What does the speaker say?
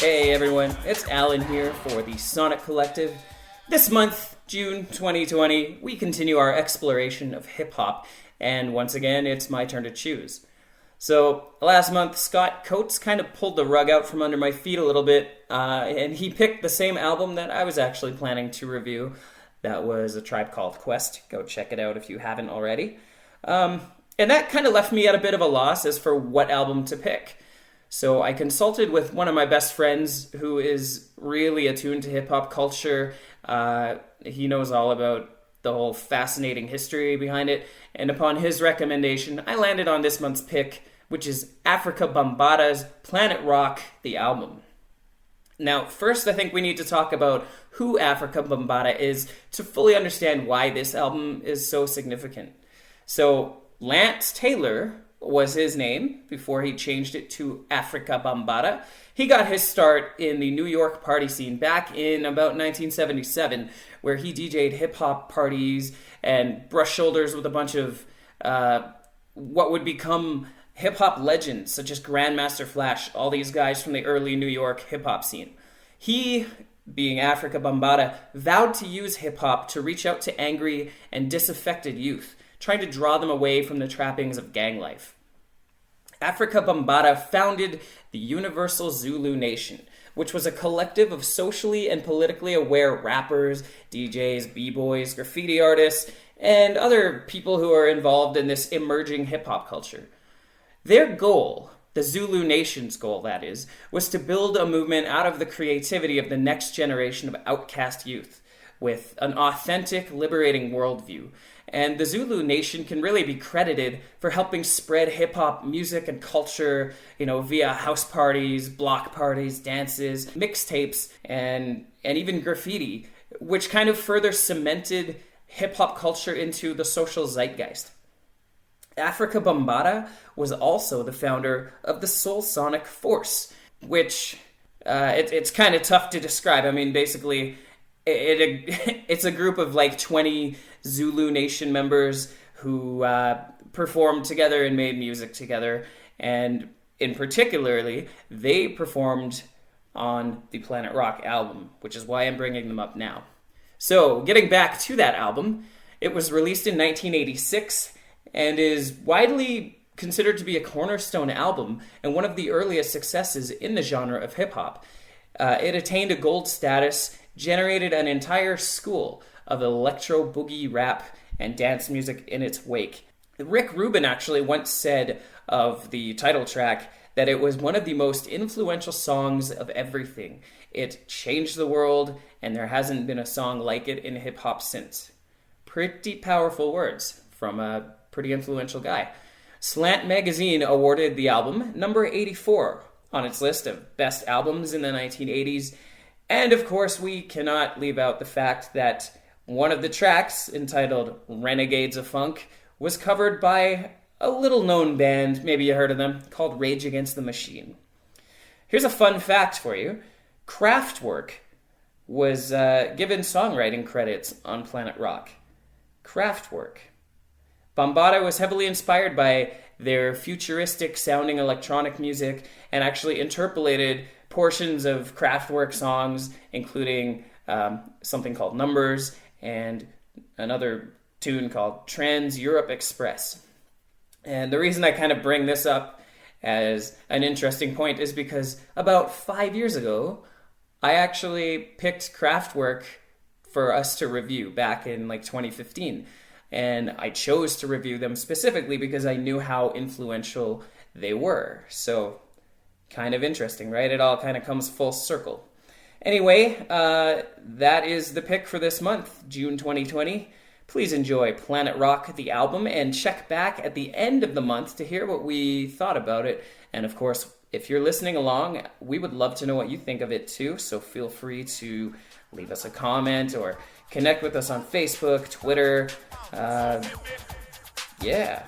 Hey everyone, it's Alain here for the Sonic Collective. This month, June 2020, we continue our exploration of hip-hop, and once again, it's my turn to choose. So, last month, Scott Coates kind of pulled the rug out from under my feet a little bit, and he picked the same album that I was actually planning to review. That was A Tribe Called Quest. Go check it out if you haven't already. And that kind of left me at a bit of a loss as for what album to pick. So I consulted with one of my best friends who is really attuned to hip-hop culture. He knows all about the whole fascinating history behind it. And upon his recommendation, I landed on this month's pick, which is Afrika Bambaataa's Planet Rock, the album. Now, first I think we need to talk about who Afrika Bambaataa is to fully understand why this album is so significant. So Lance Taylor was his name before he changed it to Afrika Bambaataa. He got his start in the New York party scene back in about 1977, where he DJ'd hip-hop parties and brushed shoulders with a bunch of what would become hip-hop legends, such as Grandmaster Flash, all these guys from the early New York hip-hop scene. He, being Afrika Bambaataa, vowed to use hip-hop to reach out to angry and disaffected youth, trying to draw them away from the trappings of gang life. Afrika Bambaataa founded the Universal Zulu Nation, which was a collective of socially and politically aware rappers, DJs, b-boys, graffiti artists, and other people who are involved in this emerging hip-hop culture. Their goal, the Zulu Nation's goal that is, was to build a movement out of the creativity of the next generation of outcast youth, with an authentic, liberating worldview. And the Zulu Nation can really be credited for helping spread hip-hop music and culture, via house parties, block parties, dances, mixtapes, and even graffiti, which kind of further cemented hip-hop culture into the social zeitgeist. Afrika Bambaataa was also the founder of the Soul Sonic Force, which it's kind of tough to describe. I mean, basically, it's a group of like 20 Zulu Nation members who performed together and made music together. And in particularly, they performed on the Planet Rock album, which is why I'm bringing them up now. So, getting back to that album, it was released in 1986 and is widely considered to be a cornerstone album and one of the earliest successes in the genre of hip-hop. It attained a gold status, generated an entire school of electro boogie rap and dance music in its wake. Rick Rubin actually once said of the title track that it was one of the most influential songs of everything. It changed the world, and there hasn't been a song like it in hip-hop since. Pretty powerful words from a pretty influential guy. Slant Magazine awarded the album number 84 on its list of best albums in the 1980s. And of course, we cannot leave out the fact that one of the tracks, entitled Renegades of Funk, was covered by a little-known band, maybe you heard of them, called Rage Against the Machine. Here's a fun fact for you. Kraftwerk was given songwriting credits on Planet Rock. Kraftwerk. Bambaataa was heavily inspired by their futuristic-sounding electronic music and actually interpolated portions of Kraftwerk songs, including something called Numbers and another tune called Trans-Europe Express. And the reason I kind of bring this up as an interesting point is because about 5 years ago, I actually picked Kraftwerk for us to review back in 2015. And I chose to review them specifically because I knew how influential they were. So, kind of interesting, right? It all kind of comes full circle. Anyway, that is the pick for this month, June 2020. Please enjoy Planet Rock, the album, and check back at the end of the month to hear what we thought about it. And of course, if you're listening along, we would love to know what you think of it too. So feel free to leave us a comment or connect with us on Facebook, Twitter. Yeah.